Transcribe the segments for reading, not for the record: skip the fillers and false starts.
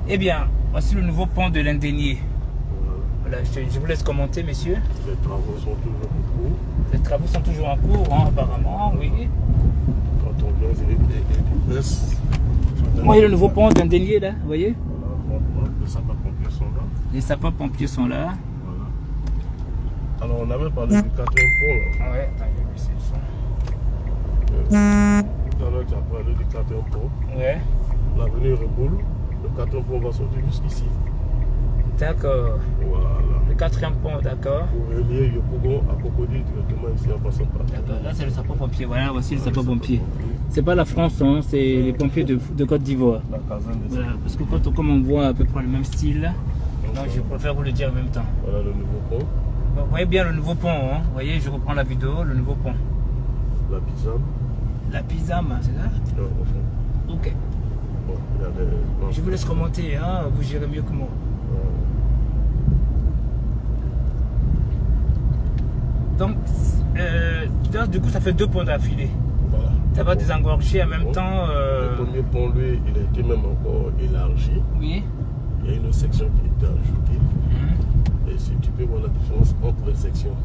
Eh bien, voici le nouveau pont de l'Indénié. Voilà, je vous laisse commenter, messieurs. Les travaux sont toujours en cours. Les travaux sont toujours en cours, hein, apparemment, oui. Quand on vient des baisses. Vous voyez le nouveau pont d'Indénié, là, vous voyez? Voilà, les sapeurs-pompiers sont là. Les sapeurs-pompiers sont là. Voilà. Alors, on avait parlé du 4e pont, là. Ouais, attends, j'ai vu c'est ça. Tout à l'heure, tu as parlé du 4e pont. Ouais. L'avenue Reboul. Le 4e pont va sortir jusqu'ici. D'accord. Voilà. Le 4e pont, d'accord. Pour relier Yopougon à Cocody directement ici en passant par. D'accord, là c'est le sapeur-pompier. Voilà, voici le sapeur-pompier. C'est pas la France, hein, c'est les pompiers de Côte d'Ivoire. La caserne des Voilà, parce que comme on voit à peu près le même style, donc je préfère vous le dire en même temps. Voilà le nouveau pont. Bon, vous voyez bien le nouveau pont, hein. Vous voyez, je reprends la vidéo, le nouveau pont. La Pisam. La Pisam, c'est ça? Au fond. Ok. Bon, il y a des... Je vous laisse commenter, hein, vous gérez mieux que moi. Donc, du coup, ça fait 2 ponts d'affilée. Voilà. Ça va désengorger en même temps. Le premier pont, lui, il a été même encore élargi. Oui. Il y a une section qui a été ajoutée. Et si tu peux voir la différence entre les sections.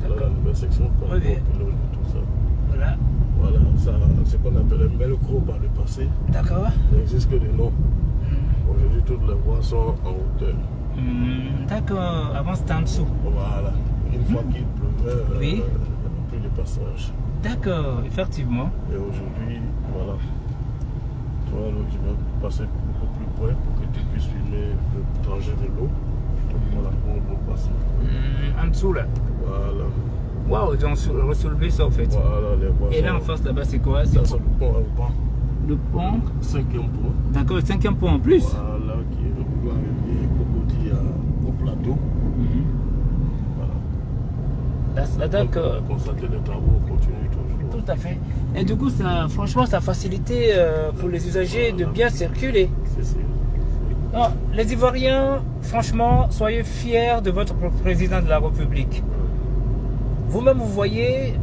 Là, la nouvelle section, par rapport au pylône et tout ça. Voilà. Voilà, ça, c'est ce qu'on appelait un velcro par le passé. D'accord. Il n'existe que des noms. Aujourd'hui, toutes les voies sont en hauteur. D'accord. Avant, c'était en dessous. Voilà. Une fois qu'il pleuvait, oui. Il n'y avait plus de passage. D'accord, effectivement. Et aujourd'hui, voilà. Tu vois, je vais passer beaucoup plus près pour que tu puisses filmer le trajet de l'eau. Voilà, on passe. En dessous, là. Voilà. Waouh, ils ont relevé ça, en fait. Voilà, les voies. Et là, en face, là-bas, c'est quoi? Ça, c'est le pont à Ouban. Le pont? 5e pont. D'accord, le 5e pont en plus. Voilà, qui est relié Cocody au plateau. Là, d'accord. On a constaté les travaux continuent toujours. Tout à fait. Et du coup, ça, franchement, ça a facilité pour les usagers de bien circuler. C'est sûr. Non, les Ivoiriens, franchement, soyez fiers de votre président de la République. Vous-même, vous voyez,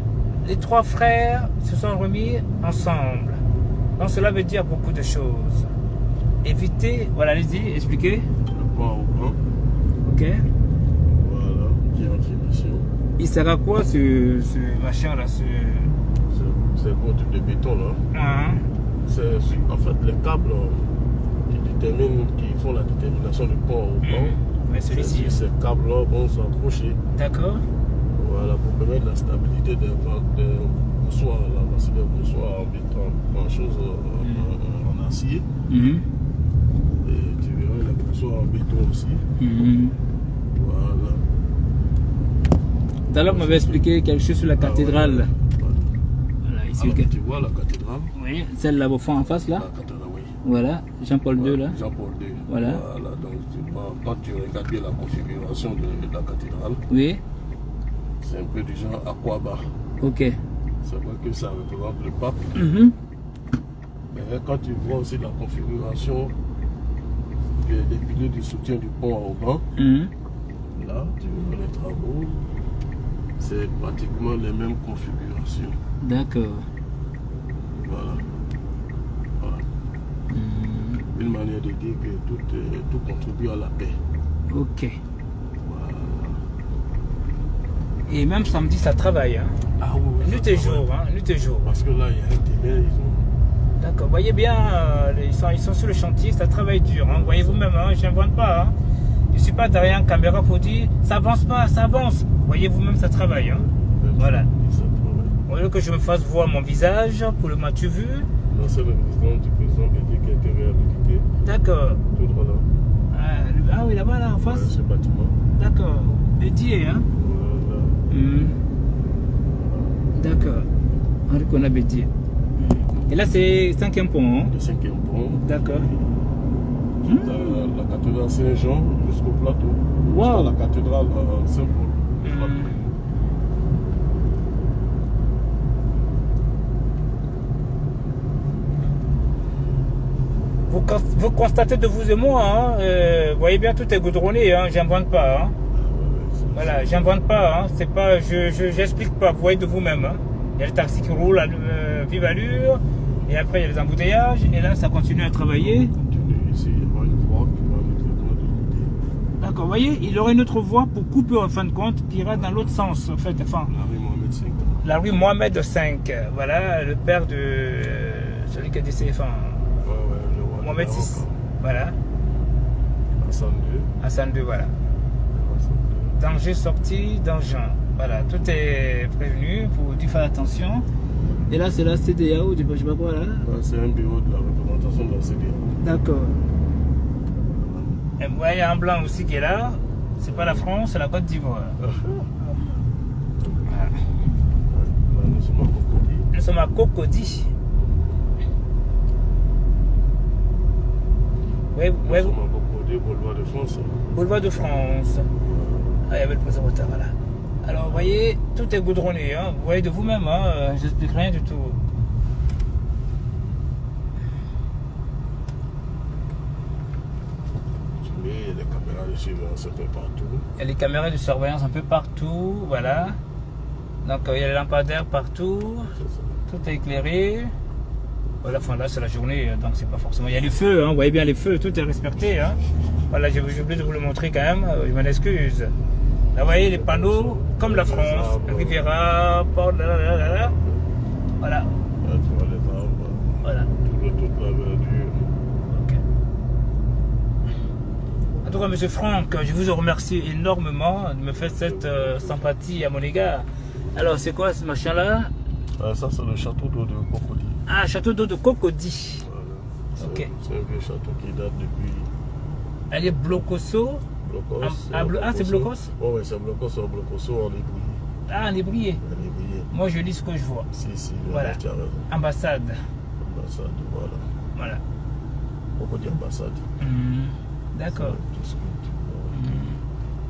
les 3 frères se sont remis ensemble. Donc, cela veut dire beaucoup de choses. Évitez, voilà, allez-y, expliquez. Le pont au blanc. Ok. Voilà, qui est en finition. Il sert à quoi ce machin-là C'est le type de béton là. C'est en fait les câbles qui font la détermination du pont au blanc. Mais celui-ci. Ces câbles-là vont s'accrocher. D'accord. Voilà, pour permettre la stabilité des boussoirs. Là, voici des boussoirs en béton, en chose en acier. Et tu verras les boussoirs en béton aussi. Voilà. Tout à l'heure, vous m'avez expliqué quelque chose sur la cathédrale. Voilà, ici. Alors, tu vois la cathédrale? Oui, celle-là au fond en face là. La cathédrale, oui. Voilà, Jean-Paul II là. Jean-Paul II. Voilà. Donc quand tu regardes bien la configuration de la cathédrale, oui. C'est un peu du genre Aquaba. Ok. C'est vrai que ça représente le pape. Mais quand tu vois aussi la configuration des piliers du soutien du pont à Auban, là, tu vois les travaux, c'est pratiquement les mêmes configurations. D'accord. Voilà. Une manière de dire que tout contribue à la paix. Ok. Voilà. Et même samedi, ça travaille. Hein? Ah oui. Nuit et jour, hein? Nuit et jour. Parce que là, il y a un délai, D'accord. Vous voyez bien, ils sont sur le chantier, ça travaille dur. Hein? Voyez vous-même, hein? Je n'invente pas. Hein? Je ne suis pas derrière une caméra pour dire ça avance pas, ça avance. Voyez vous-même, ça travaille. Hein? Voilà. Au lieu que je me fasse voir mon visage pour le m'as-tu vu? Non, c'est le résidence du président qui a été réhabilité. D'accord. Tout droit là. Ah oui, là-bas, là, en face? Ouais, ce bâtiment. D'accord. Bédier, hein? Voilà. D'accord. Henri Kona Bédier. Et là, c'est 5e pont, hein? Le 5e pont. D'accord. La cathédrale Saint-Jean jusqu'au plateau. Wow. La cathédrale Saint-Paul. Vous constatez de vous et moi, hein, vous voyez bien, tout est goudronné, hein, j'invente pas. Hein. Voilà, j'invente pas, hein, c'est pas, j'explique pas, vous voyez de vous-même. Hein. Il y a le taxi qui roule à vive allure, et après il y a les embouteillages, et là ça continue à travailler. Ici, il y aura une voie qui va D'accord, vous voyez, il aurait une autre voie pour couper en fin de compte qui ira dans l'autre sens en fait. Enfin, La rue Mohamed V. la rue Mohamed V, voilà, le père de celui qui a décédé, enfin, Le roi Mohamed du VI, Maroc, voilà, Hassan II. Hassan II, voilà. Hassan II. Danger sorti, danger. Voilà, tout est prévenu pour dire faire attention. Et là, c'est la CEDEAO, je sais pas quoi là. C'est un bureau de la représentation de la CEDEAO. D'accord. Et vous voyez un blanc aussi qui est là. C'est pas la France, c'est la Côte d'Ivoire. Voilà. Nous sommes à Cocody. Nous sommes à Cocody. Nous sommes à Cocody, boulevard de France. Boulevard de France. Ah, il y avait le préservateur, voilà. Alors, vous voyez, tout est goudronné. Hein. Vous voyez de vous-même, hein. J'explique rien du tout. Il y a des caméras de surveillance un peu partout. Il y a les caméras de surveillance un peu partout, voilà. Donc, il y a les lampadaires partout. Tout est éclairé. Voilà, enfin, là, c'est la journée, donc c'est pas forcément... Il y a les feux, hein. Vous voyez bien les feux, tout est respecté. Hein. Voilà, j'ai oublié de vous le montrer quand même. Je m'en excuse. Là, vous voyez les panneaux, comme la France, Riviera, Port, là. Voilà. Là, tu vois les arbres. Voilà. Toute la verdure. Ok. En tout cas, monsieur Franck, je vous remercie énormément de me faire cette sympathie à mon égard. Alors, c'est quoi ce machin-là? Ça, c'est le château d'eau de Cocody. Ah, château d'eau de Cocody. Voilà. Ok. C'est un vieux château qui date depuis... Elle est Blocoso. Blocos. C'est Blocos? Oh, oui, c'est Blocos ou Blocoso en ébrié. Ah, en ébrié. En ébrié. Moi, je lis ce que je vois. Si, Voilà. tu as raison. Ambassade. Ambassade, voilà. Voilà. Cocody ambassade. D'accord. Tout ce que tu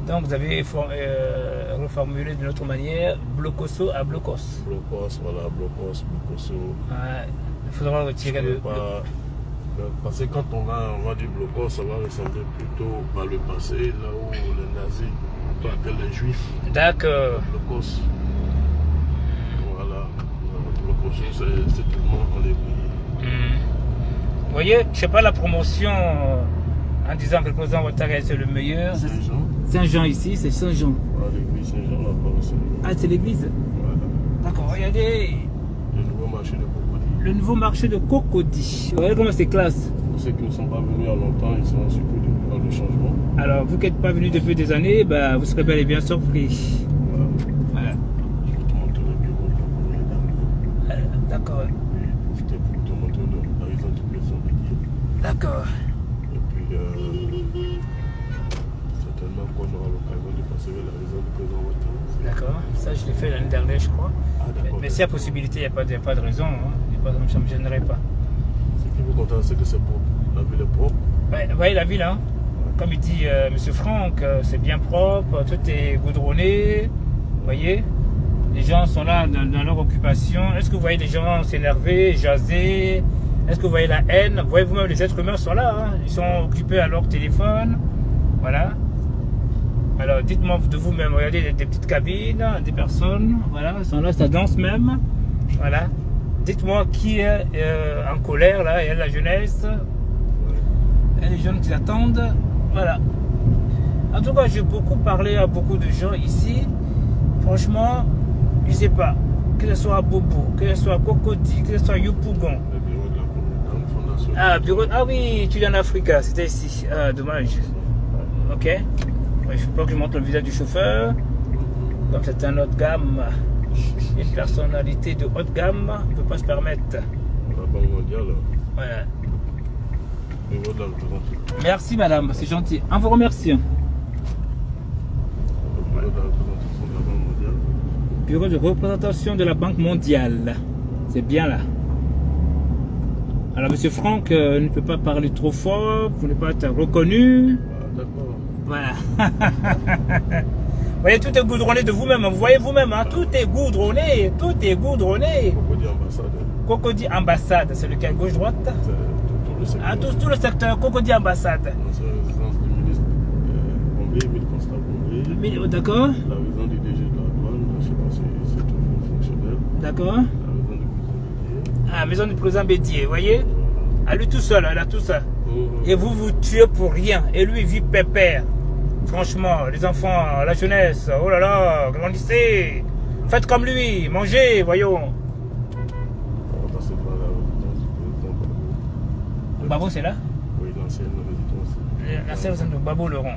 vois. Donc, vous avez reformulé d'une autre manière Blocoso à Blocos. Blocos, voilà, Blocos, Blocoso. Ah, il faudra retirer le... Parce que quand on va dire Blocos, ça va ressembler plutôt par le passé, là où les nazis appellent les juifs. D'accord. Blocos. Voilà. Blocoso, c'est tout le monde en ébrié. Vous voyez, je sais pas la promotion en disant que le président Ouattara c'est le meilleur. Saint-Jean. Saint-Jean ici, c'est Saint-Jean. Voilà, l'église Saint-Jean, là-bas aussi. Ah, c'est l'église. Voilà. D'accord, regardez Le nouveau marché de Cocody. le nouveau marché de Cocody. Regardez comment c'est classe. Pour ceux qui ne sont pas venus il y a longtemps, ils seront surpris de voir le changement. Alors, vous qui n'êtes pas venu depuis des années, bah, vous serez bel et bien surpris. Voilà. Voilà. Je vais te montrer le bureau de la première dame. D'accord. Et c'était pour te montrer la raison du président Bédier. D'accord. Et puis, certainement qu'on aura l'occasion de passer vers la raison du président Ouattara. D'accord. Ça, je l'ai fait l'année dernière, je crois. Ah, d'accord. Mais s'il y a possibilité, il n'y a pas de raison. Hein. Ça ne me gênerait pas. Ce qui vous contente, c'est que c'est propre. La ville est propre. Ouais, vous voyez la ville, hein. Comme il dit monsieur Franck, c'est bien propre, tout est goudronné. Vous voyez, les gens sont là dans leur occupation. Est-ce que vous voyez les gens s'énerver, jaser? Est-ce que vous voyez la haine? Vous voyez vous-même, les êtres humains sont là, hein. Ils sont occupés à leur téléphone. Voilà. Alors dites-moi de vous-même, regardez des petites cabines, des personnes, voilà, ils sont là, ça danse même. Voilà. Dites-moi qui est en colère là, il y a la jeunesse. Il y a les jeunes qui attendent. Voilà. En tout cas, j'ai beaucoup parlé à beaucoup de gens ici. Franchement, je ne sais pas. Que ce soit à Bobo, que ce soit à Cocody, que ce soit à Yopougon. Le bureau de la Première Dame, Fondation. Ah, bureau. Ah oui, tu es en Afrique, c'était ici. Ah, dommage. Ok. Il ne faut pas que je montre le visage du chauffeur. Comme c'est un haut de gamme, une personnalité de haute gamme ne peut pas se permettre. La Banque mondiale. Voilà. Le bureau de la représentation. Merci madame, c'est gentil. On vous remercie. Le bureau de la représentation de la Banque mondiale. Bureau de représentation de la Banque mondiale. C'est bien là. Alors monsieur Franck ne peut pas parler trop fort pour ne pas être reconnu. Ah, d'accord. Voilà. Vous voyez, tout est goudronné de vous-même. Vous voyez vous-même, hein? Tout est goudronné. Tout est goudronné. Cocody ambassade. Cocody ambassade, c'est lequel? Gauche-droite? C'est tout le secteur. Ah, tout le secteur. Cocody ambassade. C'est la résidence du ministre Bombay, Émile Constant Bombay. D'accord. La résidence du DG de la douane, je ne sais pas si c'est toujours fonctionnel. D'accord. La résidence du président Bédier. Ah, maison du président Bédier, vous voyez? À lui tout seul, elle a tout ça. Oh, Et vous vous tuez pour rien. Et lui, il vit pépère. Franchement, les enfants, la jeunesse, oh là là, grandissez. Faites comme lui, mangez, voyons. On va passer par la résidence du président Babo. Babo, c'est là? Oui, l'ancienne résidence. L'ancienne résidence de Babo le Rond. Là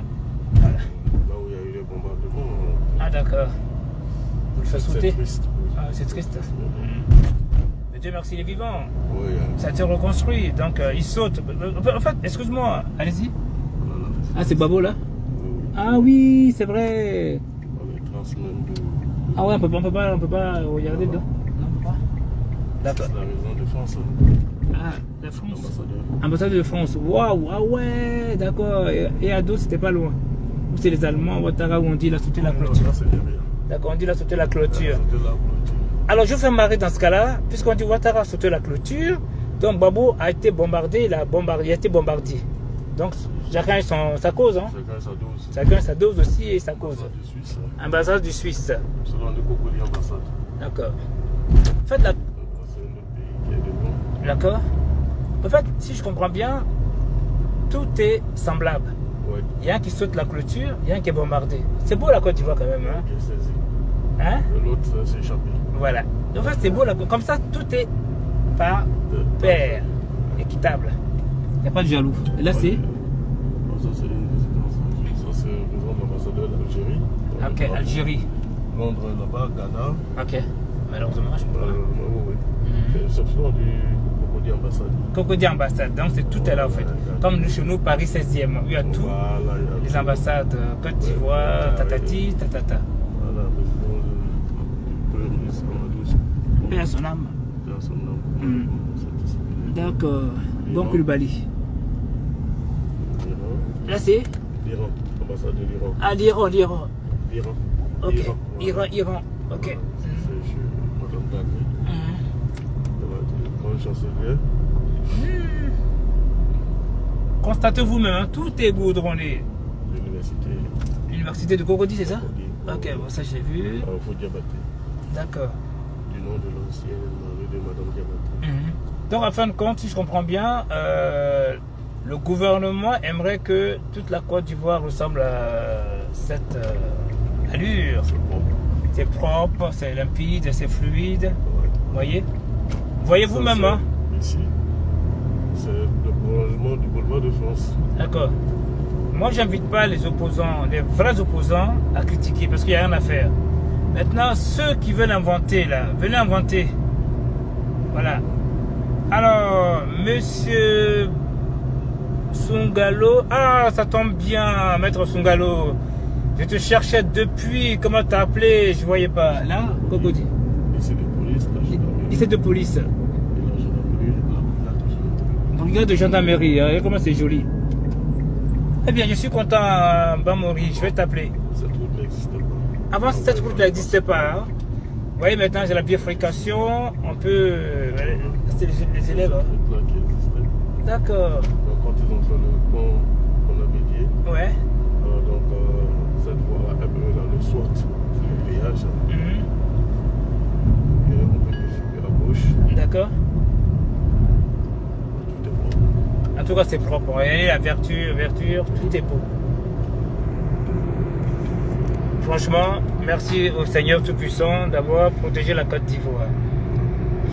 où il y a eu les bombardements. Ah d'accord. Vous le faites sauter? C'est triste. Oui. Ah, c'est triste. Mais Dieu merci, il est vivant. Oui, Ça a été reconstruit, donc il saute. En fait, excuse-moi, allez-y. voilà. Ah, c'est Babo là? Oui, oui. Ah oui, c'est vrai. Dans les traces même de... Ah ouais, on peut pas regarder dedans. Non, on peut pas. D'accord. C'est la maison de France. Ah, la France. L'ambassadeur. Ambassadeur de France. Waouh, ah ouais, d'accord. Et à dos, c'était pas loin. Ou c'est les Allemands, Ouattara, où on dit il a sauté la clôture. Ça, c'est derrière. D'accord, on dit il a sauté la clôture. C'est de la clôture. Alors je fais marrer dans ce cas-là, puisqu'on dit Ouattara a sauté la clôture, donc Babo a été bombardé, il a été bombardé. Donc chacun a sa cause, hein. Chacun sa dose. Chacun a sa dose aussi et sa cause. Ambassade de Suisse. Ambassade du Suisse. Selon le Cocody ambassade. D'accord. En fait, C'est un autre pays qui est dedans. d'accord. En fait, si je comprends bien, tout est semblable. Oui. Il y a un qui saute la clôture, il y a un qui est bombardé. C'est beau la Côte d'Ivoire quand même, hein. Qui est saisi. Hein? Et l'autre s'est échappé. Voilà. En fait, c'est beau là. Comme ça, tout est par pair, équitable. Il n'y a pas de jaloux. Et là, c'est. Ça, c'est une résidence. Ça, c'est le président de l'ambassadeur d'Algérie. Ok, Algérie. Londres, là-bas, Ghana. Ok. Malheureusement, je peux pas. Oui. Exception du Cocody ambassade. Cocody ambassade. Donc, c'est tout est là, en fait. Comme nous, chez nous, Paris 16e. Il y a tout. Voilà, il y a Les ambassades, Côte d'Ivoire, tatati, tatata. Voilà, résidence du Premier ministre Mamadou. Paix à son âme. Paix à son âme. D'accord. Bon Koulibaly. L'Iran. Là, c'est. L'Iran. Ambassade de l'Iran. Ah, l'Iran. L'Iran. Ok. Voilà. Iran. Ok. C'est chez Madame Dagny. Voilà, le grand chancelier. Constatez vous-même, hein, tout est goudronné. L'université. L'université de Cocody, c'est ça? Cocody. Ok, bon, ça j'ai vu. Faut Diabaté. D'accord. Du nom de l'ancienne rue de Madame Diabaté. Donc, en fin de compte, si je comprends bien, le gouvernement aimerait que toute la Côte d'Ivoire ressemble à cette allure. C'est bon. C'est propre, c'est limpide, c'est fluide. Ouais. Voyez? Voyez Ça, vous-même, hein? Ici, c'est le prolongement du boulevard de France. D'accord. Moi, j'invite pas les opposants, les vrais opposants, à critiquer parce qu'il n'y a rien à faire. Maintenant, ceux qui veulent inventer, là, venez inventer. Voilà. Alors, monsieur Sungalo, ah, ça tombe bien, maître Sungalo. Je te cherchais depuis, comment t'as appelé, je voyais pas. Là, Cocody. Ici, de police, la gendarmerie. Ici de police. Et la gendarmerie, la brigade de gendarmerie. Brigade de gendarmerie, hein, comment c'est joli. Eh bien, je suis content, Bamori, je vais t'appeler. Cette route n'existait pas. Avant, cette route n'existait pas. Hein. Vous voyez, maintenant, j'ai la bifurcation. On peut. C'est les élèves. Hein. Cette route-là qui existait. D'accord. Donc, quand ils ont fait le pont qu'on a médié, Ouais. cette voie elle peut dans le SWAT, le péage. Et on peut défiler à gauche. D'accord. Tout est bon. En tout cas, c'est propre. Voyez, la verture, tout est beau. Franchement, merci au Seigneur Tout-Puissant d'avoir protégé la Côte d'Ivoire.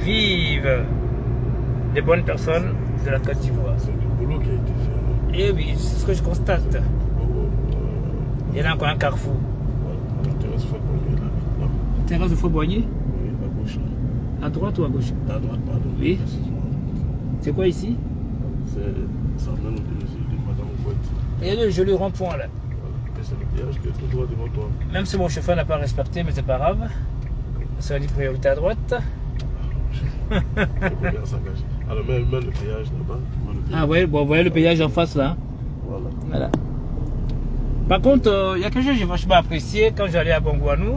Vive les bonnes personnes de la Côte d'Ivoire. C'est du boulot qui a été fait. Et oui, c'est ce que je constate. Il y en a encore un carrefour. Voilà, la terrasse Fauboigné, là. Terrasse de Fauboigné? Oui, à gauche. Là. À droite ou à gauche? À droite, pardon. Oui. Excuse-moi. C'est quoi ici? Ça mène au domicile de Madame Ouette. Il y a le joli rond-point là. Voilà. Et c'est le péage qui est tout droit devant toi. Même si mon chauffeur n'a pas respecté, mais c'est pas grave. C'est une priorité à droite. Il faut bien s'engager. Alors, même le péage là-bas. Ah ouais, bon, vous voyez le péage en face là. Voilà. Par contre, il y a quelque chose que j'ai vachement apprécié quand j'allais à Bongouanou.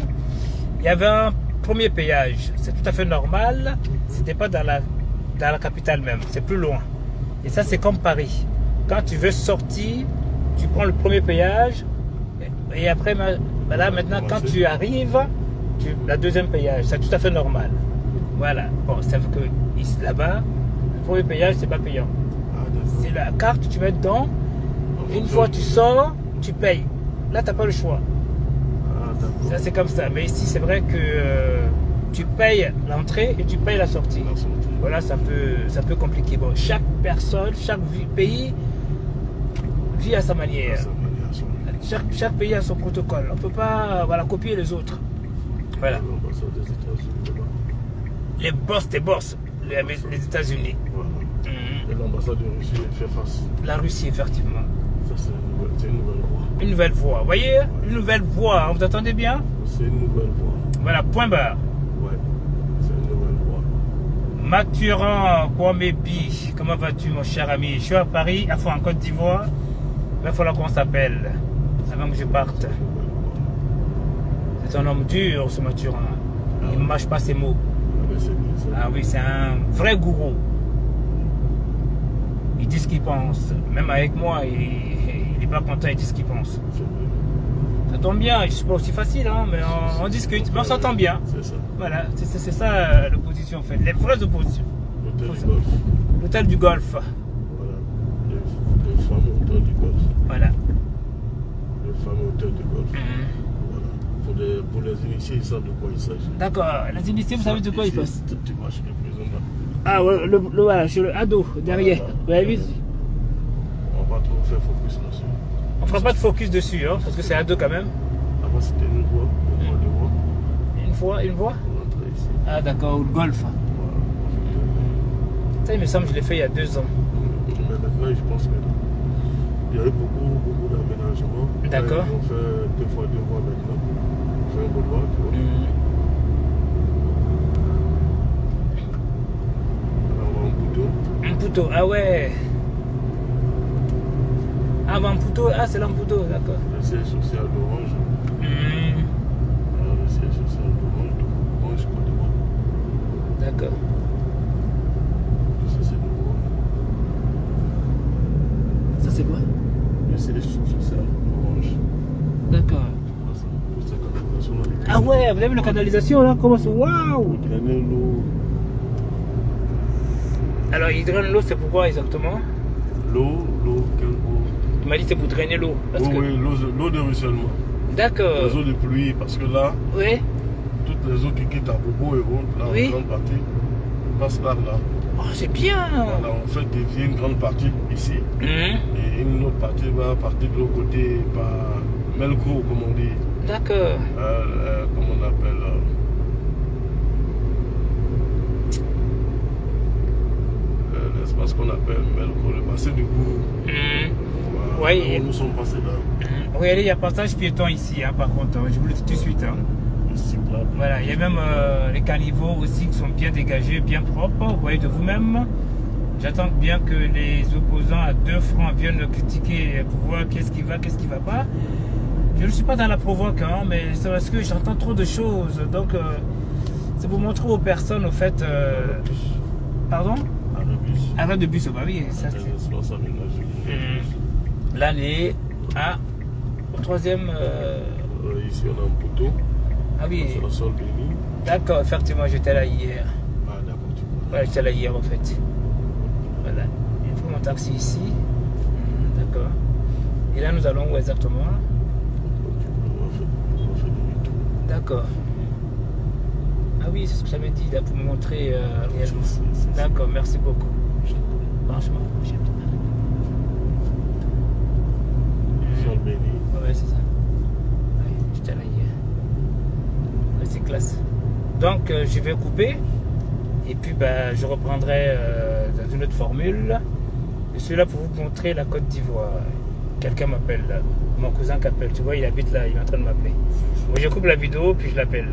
Il y avait un premier péage. C'est tout à fait normal. C'était pas dans la capitale même. C'est plus loin. Et ça, c'est comme Paris. Quand tu veux sortir, tu prends le premier péage. Et après, là, maintenant, quand tu arrives, la deuxième péage. C'est tout à fait normal. Voilà. Bon, c'est que ici, là-bas, le premier péage, c'est pas payant. C'est la carte, tu mets dedans. Une fois tu sors, tu payes. là, tu n'as pas le choix. Ah, d'accord. Ça, c'est comme ça. Mais ici, c'est vrai que tu payes l'entrée et tu payes la sortie. La sortie. Voilà, ça peut compliquer. Bon, chaque personne, chaque pays vit à sa manière. Chaque pays a son protocole. On ne peut pas copier les autres. Voilà. L'ambassade des États-Unis. Les boss des boss, les États-Unis. Voilà. Et l'ambassade de Russie fait face. La Russie, effectivement. Ça, c'est une nouvelle voie. Une nouvelle voie. Vous voyez, une nouvelle voie. Vous entendez bien? C'est une nouvelle voie. Voilà, point barre. Ouais, c'est une nouvelle voie. Mathurin Kwamebi, comment vas-tu, mon cher ami? Je suis à Paris, en Côte d'Ivoire. Il va falloir qu'on s'appelle avant que je parte. C'est un homme dur, ce Mathurin. Il ne mâche pas ses mots. Ah oui, c'est un vrai gourou. Il dit ce qu'il pense. Même avec moi, il n'est pas content, il dit ce qu'il pense. Ça tombe bien, je ne suis pas aussi facile, hein, mais on discute, mais on s'entend bien. C'est ça. Voilà, c'est ça l'opposition en fait, les vraies oppositions. L'hôtel du Golfe. L'hôtel du Golfe. Voilà, le fameux hôtel du Golfe. Voilà. Le fameux hôtel du Golfe. Voilà. Pour les initiés, ils savent de quoi il s'agit. D'accord, les initiés, vous savez de quoi ils passent? Tu vois, je le présente là. Ah ouais, voilà, sur le ado, derrière. Vous avez vu? On va trop faire focus là-dessus. On fera pas de focus dessus, hein, parce que c'est ado quand même. Avant, c'était une voie, Une voie? On rentrait ici. Ah d'accord, le golf. Voilà. Ça, il me semble que je l'ai fait il y a 2 ans. Mais maintenant, je pense qu'il y a eu beaucoup d'aménagements. D'accord. On fait 2 fois 2 voies maintenant. On fait un boulevard, tu vois. Alors, on va en Pouto. Un Pouto, ah ouais. Ah, bah, un Pouto, ah, c'est là un Pouto, d'accord. Le siège social d'Orange. Le siège social d'Orange, Côte d'Ivoire. D'accord. Ça, c'est nouveau. Ça, c'est quoi? Le siège social d'Orange. D'accord. Ah ouais, vous avez vu la canalisation là? Comment c'est? Waouh! Pour drainer l'eau. Alors, il draine l'eau, c'est pourquoi exactement? L'eau, quelle eau? Tu m'as dit c'est pour drainer l'eau. Oui, l'eau de ruissellement. D'accord. Les eaux de pluie, parce que là, Oui. toutes les eaux qui quittent à Bobo et autres, là, Oui. en grande partie, passent par là. Oh, c'est bien. Voilà, on fait dévier une grande partie ici, et une autre partie va partir de l'autre côté par Melco, comme on dit. D'accord. Comme on appelle. L'espace qu'on appelle Melco, le bassin du Gourou. Voilà, Oui. nous sommes passés là. Regardez, il y a passage piéton ici, hein, par contre. Je vous le dis tout de suite. Hein. Voilà, il y a même les caniveaux aussi qui sont bien dégagés, bien propres. Vous voyez de vous-même. J'attends bien que les opposants à 2 francs viennent le critiquer pour voir qu'est-ce qui va pas. Je ne suis pas dans la provoque, hein, mais c'est parce que j'entends trop de choses. Donc, c'est pour montrer aux personnes, au fait... Pardon? Arrêt de bus, bah oui. Ça, là, on est au 3e... Ici, on a un poteau. Ah oui. C'est la sol béni. D'accord, effectivement, j'étais là hier. Ah, d'accord, tu vois. Ouais, j'étais là hier, en fait. Voilà. Il faut mon taxi ici. D'accord. Et là, nous allons où exactement? D'accord. Ah oui, c'est ce que j'avais dit là pour me montrer réellement. D'accord, merci beaucoup. Franchement, j'aime bien. Sol béni. Ouais, c'est ça. Oui, j'étais là hier. Ouais, c'est classe. Donc, je vais couper. Et puis, bah, je reprendrai dans une autre formule. Je suis là pour vous montrer la Côte d'Ivoire. Quelqu'un m'appelle là. Mon cousin qui appelle. Tu vois, il habite là. Il est en train de m'appeler. Bon, je coupe la vidéo, puis je l'appelle.